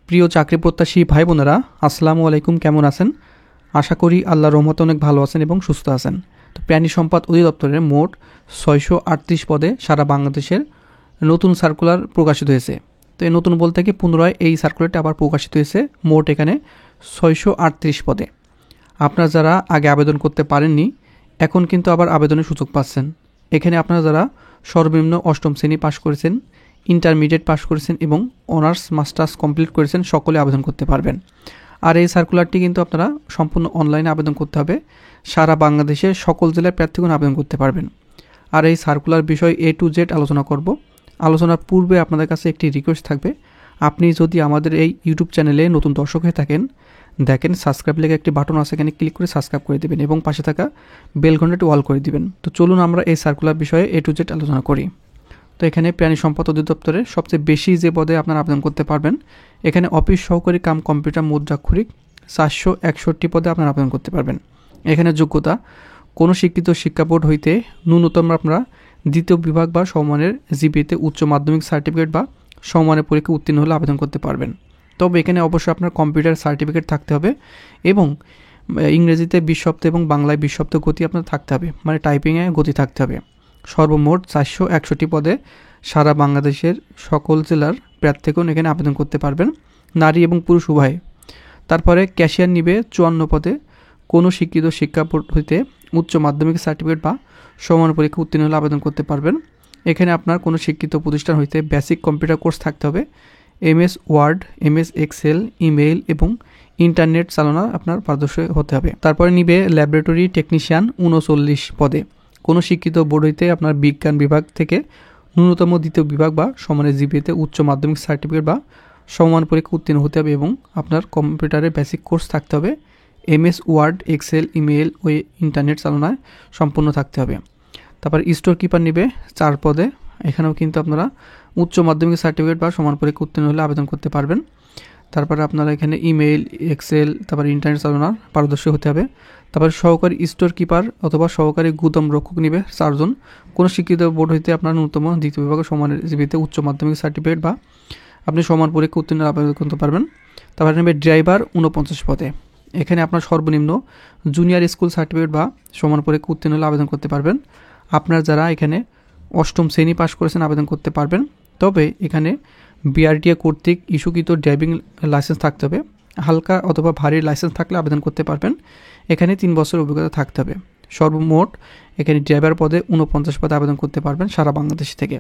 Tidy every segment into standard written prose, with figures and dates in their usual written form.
প্রিয় চাকরি প্রত্যাশী ভাই বোনেরা, আসসালামু আলাইকুম। কেমন আছেন? আশা করি আল্লাহর রহমতে অনেক ভালো আছেন এবং সুস্থ আছেন। তো প্রাণী সম্পদ অধিদপ্তরের মোট 638 পদে সারা বাংলাদেশের নতুন সার্কুলার প্রকাশিত হয়েছে। তো এই নতুন বলতে কি পুনরায় এই সার্কুলারটা আবার প্রকাশিত হয়েছে মোট এখানে 638 পদে। আপনারা যারা আগে আবেদন করতে পারেননি এখন কিন্তু আবার আবেদনের সুযোগ পাচ্ছেন। এখানে আপনারা যারা সর্বনিম্ন অষ্টম শ্রেণী পাশ করেছেন, ইন্টারমিডিয়েট পাশ করেছেন এবং অনার্স মাস্টার্স কমপ্লিট করেছেন সকলে আবেদন করতে পারবেন। আর এই সার্কুলারটি কিন্তু আপনারা সম্পূর্ণ অনলাইনে আবেদন করতে হবে। সারা বাংলাদেশের সকল জেলার প্রার্থীগণ আবেদন করতে পারবেন। আর এই সার্কুলার বিষয় A to Z আলোচনা করব। আলোচনার পূর্বে আপনাদের কাছে একটি রিকোয়েস্ট থাকবে, আপনি যদি আমাদের এই ইউটিউব চ্যানেলে নতুন দর্শক হয়ে থাকেন, দেখেন সাবস্ক্রাইব লেগে একটি বাটন আছে, এখানে ক্লিক করে সাবস্ক্রাইব করে দেবেন এবং পাশে থাকা বেল ঘন্টাটি অল করে দিবেন। তো চলুন আমরা এই সার্কুলার বিষয়ে A to Z আলোচনা করি। তো এখানে প্রাণী সম্পদ অধিদপ্তরের সবচেয়ে বেশি যে পদে আপনারা আবেদন করতে পারবেন, এখানে অফিস সহকারী কাম কম্পিউটার মুদ্রাক্ষরিক 461 পদে আপনারা আবেদন করতে পারবেন। এখানে যোগ্যতা কোনো স্বীকৃত শিক্ষা বোর্ড হইতে ন্যূনতম আপনারা দ্বিতীয় বিভাগ বা সমমানের জিপিএতে উচ্চ মাধ্যমিক সার্টিফিকেট বা সমমানের পরীক্ষা উত্তীর্ণ হলে আবেদন করতে পারবেন। তবে এখানে অবশ্যই আপনার কম্পিউটার সার্টিফিকেট থাকতে হবে এবং ইংরেজিতে 20 সপ্তাহ এবং বাংলায় 20 সপ্তাহ গতি আপনার থাকতে হবে, মানে টাইপিংয়ে গতি থাকতে হবে। সর্বমোট 461 পদে সারা বাংলাদেশের সকল জেলার প্রার্থীগণ এখানে আবেদন করতে পারবেন, নারী এবং পুরুষ উভয়। তারপরে ক্যাশিয়ার নিবে 54 পদে কোনো স্বীকৃত শিক্ষা বোর্ড হইতে উচ্চ মাধ্যমিক সার্টিফিকেট বা সমান পরীক্ষা উত্তীর্ণ হলে আবেদন করতে পারবেন। এখানে আপনার কোনো স্বীকৃত প্রতিষ্ঠান হইতে বেসিক কম্পিউটার কোর্স থাকতে হবে, MS Word, MS Excel, email এবং ইন্টারনেট চালানো আপনার পারদর্শী হতে হবে। তারপরে নিবে ল্যাবরেটরি টেকনিশিয়ান 39 পদে কোনো শিক্ষিত বোর্ড হইতে আপনার বিজ্ঞান বিভাগ থেকে ন্যূনতম দ্বিতীয় বিভাগ বা সমানের জিপিএতে উচ্চ মাধ্যমিক সার্টিফিকেট বা সমান পরীক্ষা উত্তীর্ণ হতে হবে এবং আপনার কম্পিউটারের বেসিক কোর্স থাকতে হবে, MS ওয়ার্ড, এক্সেল, ইমেইল ও ইন্টারনেট চালনায় সম্পূর্ণ থাকতে হবে। তারপর স্টোর কিপার নিবে 4 পদে, এখানেও কিন্তু আপনারা উচ্চ মাধ্যমিক সার্টিফিকেট বা সমান পরীক্ষা উত্তীর্ণ হলে আবেদন করতে পারবেন। তারপরে আপনারা এখানে ইমেইল, এক্সেল, তারপর ইন্টারনেট চালানোর পারদর্শী হতে হবে। তারপর সহকারী স্টোর কিপার অথবা সহকারী গুদাম রক্ষক নিবে 4 জন কোনো স্বীকৃত বোর্ড হইতে আপনার ন্যূনতম দ্বিতীয় বিভাগে সমানের জিপিএতে উচ্চ মাধ্যমিক সার্টিফিকেট বা আপনি সমান পরীক্ষা উত্তীর্ণ আবেদন করতে পারবেন। তারপরে নেবে ড্রাইভার 49 পদে, এখানে আপনার সর্বনিম্ন জুনিয়র স্কুল সার্টিফিকেট বা সমান পরীক্ষা উত্তীর্ণ হলে আবেদন করতে পারবেন। আপনার যারা এখানে অষ্টম শ্রেণী পাশ করেছেন আবেদন করতে পারবেন। তবে এখানে BRTA কর্তৃক ইস্যুকৃত ড্রাইভিং লাইসেন্স থাকতে হবে, হালকা অথবা ভারী লাইসেন্স থাকলে আবেদন করতে পারবেন। এখানে 3 বছর অভিজ্ঞতা থাকতে হবে। সর্বমোট এখানে ড্রাইভার পদে 49 পদে আবেদন করতে পারবেন সারা বাংলাদেশ থেকে।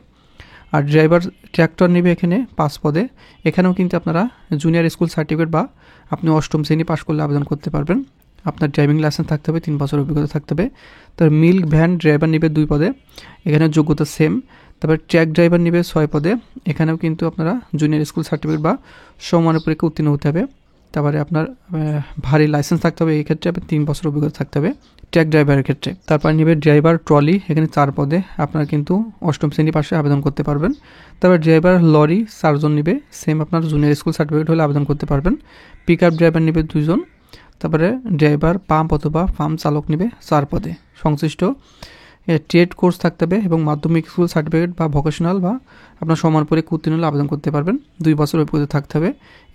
আর ড্রাইভার ট্র্যাক্টর নেবে এখানে 5 পদে, এখানেও কিন্তু আপনারা জুনিয়র স্কুল সার্টিফিকেট বা আপনি অষ্টম শ্রেণী পাশ করলে আবেদন করতে পারবেন। আপনার ড্রাইভিং লাইসেন্স থাকতে হবে, 3 বছর অভিজ্ঞতা থাকতে হবে। তার মিল্ক ভ্যান ড্রাইভার নেবে 2 পদে, এখানে যোগ্যতা সেম। তারপর ট্র্যাক ড্রাইভার নেবে 6 পদে, এখানেও কিন্তু আপনারা জুনিয়র স্কুল সার্টিফিকেট বা সমমানের পরীক্ষা উত্তীর্ণ হতে হবে। তারপরে আপনার ভারী লাইসেন্স থাকতে হবে, এই ক্ষেত্রে আপনার 3 বছর অভিজ্ঞতা থাকতে হবে ট্র্যাক ড্রাইভারের ক্ষেত্রে। তারপর নেবে ড্রাইভার ট্রলি, এখানে 4 পদে আপনারা কিন্তু অষ্টম শ্রেণী পাশে আবেদন করতে পারবেন। তারপর ড্রাইভার লরি 4 জন নেবে, সেম আপনার জুনিয়র স্কুল সার্টিফিকেট হলে আবেদন করতে পারবেন। পিক আপ ড্রাইভার নেবে 2 জন। তারপরে ড্রাইভার পাম্প অথবা ফার্ম চালক নেবে 4 পদে। সংশ্লিষ্ট ট্রেড কোর্স থাকতে হবে এবং মাধ্যমিক স্কুল সার্টিফিকেট বা ভোকেশনাল বা আপনার সমান পরীক্ষা উত্তীর্ণ হলে আবেদন করতে পারবেন। 2 বছর অভিজ্ঞতা থাকতে হবে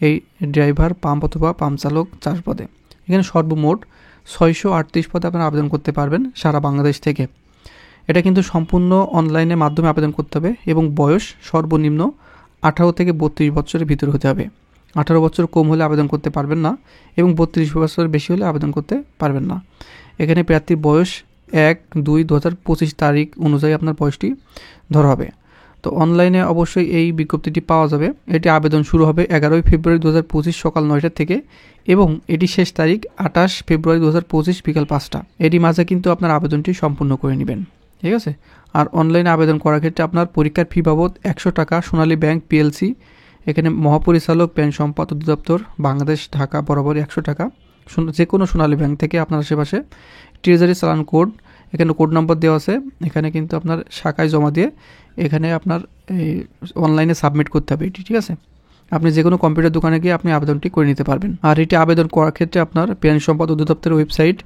এই ড্রাইভার পাম্প অথবা পাম্প চালক 4 পদে। এখানে সর্বমোট 638 পদে আপনারা আবেদন করতে পারবেন সারা বাংলাদেশ থেকে। এটা কিন্তু সম্পূর্ণ অনলাইনের মাধ্যমে আবেদন করতে হবে এবং বয়স সর্বনিম্ন 18 থেকে 32 বছরের ভিতরে হতে হবে। 18 বছর কম হলে আবেদন করতে পারবেন না এবং 32 বছর বেশি হলে আবেদন করতে পারবেন না। এখানে প্রার্থীর বয়স 1/2/2025 তারিখ অনুযায়ী আপনার বয়সটি ধরা হবে। তো অনলাইনে অবশ্যই এই বিজ্ঞপ্তিটি পাওয়া যাবে। এটি আবেদন শুরু হবে 11 ফেব্রুয়ারি 2025 সকাল 9টা থেকে এবং এটি শেষ তারিখ 28 ফেব্রুয়ারি 2025 বিকাল 5টা। এরই মাঝে কিন্তু আপনার আবেদনটি সম্পূর্ণ করে নেবেন, ঠিক আছে। আর অনলাইনে আবেদন করার ক্ষেত্রে আপনার পরীক্ষার ফি বাবদ 100 টাকা সোনালী ব্যাংক PLC, এখানে মহাপরিচালক প্রাণী সম্পদ অধিদপ্তর বাংলাদেশ ঢাকা বরাবর 100 টাকা, যে কোনো সোনালী ব্যাংক থেকে আপনার আশেপাশে ট্রেজারি চালান কোড, এখানে কোড নাম্বার দেওয়া আছে, এখানে কিন্তু আপনার শাখায় জমা দিয়ে এখানে আপনার অনলাইনে সাবমিট করতে হবে এটি, ঠিক আছে। আপনি যে কোনো কম্পিউটার দোকানে গিয়ে আপনি আবেদনটি করে নিতে পারবেন। আর এটি আবেদন করার ক্ষেত্রে আপনার প্রাণী সম্পদ অধিদপ্তরের ওয়েবসাইট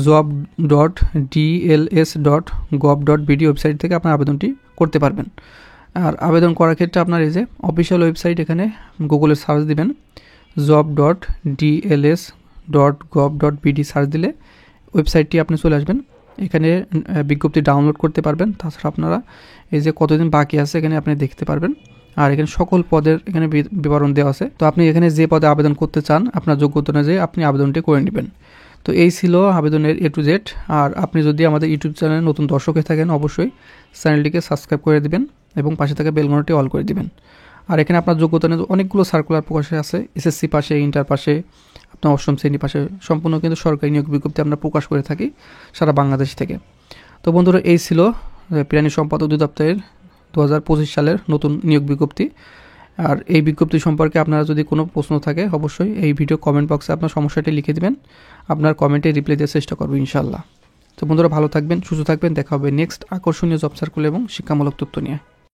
job.dls.gov.bd ওয়েবসাইট থেকে আপনার আবেদনটি করতে পারবেন। আর আবেদন করার ক্ষেত্রে আপনার এই যে অফিসিয়াল ওয়েবসাইট, এখানে গুগলে সার্চ দিবেন job.dls.gov.bd সার্চ দিলে ওয়েবসাইটটি আপনি চলে আসবেন। এখানে বিজ্ঞপ্তি ডাউনলোড করতে পারবেন। তাছাড়া আপনারা এই যে কতদিন বাকি আছে এখানে আপনি দেখতে পারবেন। আর এখানে সকল পদের এখানে বিবরণ দেওয়া আছে। তো আপনি এখানে যে পদে আবেদন করতে চান আপনার যোগ্যতা অনুযায়ী আপনি আবেদনটি করে নেবেন। তো এই ছিল আবেদনের A to Z। আর আপনি যদি আমাদের ইউটিউব চ্যানেলে নতুন দর্শক হয়ে থাকেন অবশ্যই চ্যানেলটিকে সাবস্ক্রাইব করে দিবেন এবং পাশে থাকা বেল ঘন্টাটি অল করে দিবেন। আর এখানে আপনার যোগ্যতা নিয়ে অনেকগুলো সার্কুলার প্রকাশে আছে, এসএসসি পাশে, ইন্টার পাশে, আপনার অষ্টম শ্রেণী পাশে, সম্পূর্ণ কিন্তু সরকারি নিয়োগ বিজ্ঞপ্তি আমরা প্রকাশ করে থাকি সারা বাংলাদেশ থেকে। তো বন্ধুরা এই ছিল প্রাণী সম্পদ অধিদপ্তরের 2025 সালের নতুন নিয়োগ বিজ্ঞপ্তি। আর এই বিজ্ঞপ্তি সম্পর্কে আপনারা যদি কোনো প্রশ্ন থাকে অবশ্যই এই ভিডিও কমেন্ট বক্সে আপনার সমস্যাটি লিখে দিবেন, আপনার কমেন্টে রিপ্লাই দেওয়ার চেষ্টা করবো ইনশাল্লাহ। তো বন্ধুরা ভালো থাকবেন, সুস্থ থাকবেন, দেখা হবে নেক্সট আকর্ষণীয় জব সার্কুল এবং শিক্ষামূলক তথ্য নিয়ে।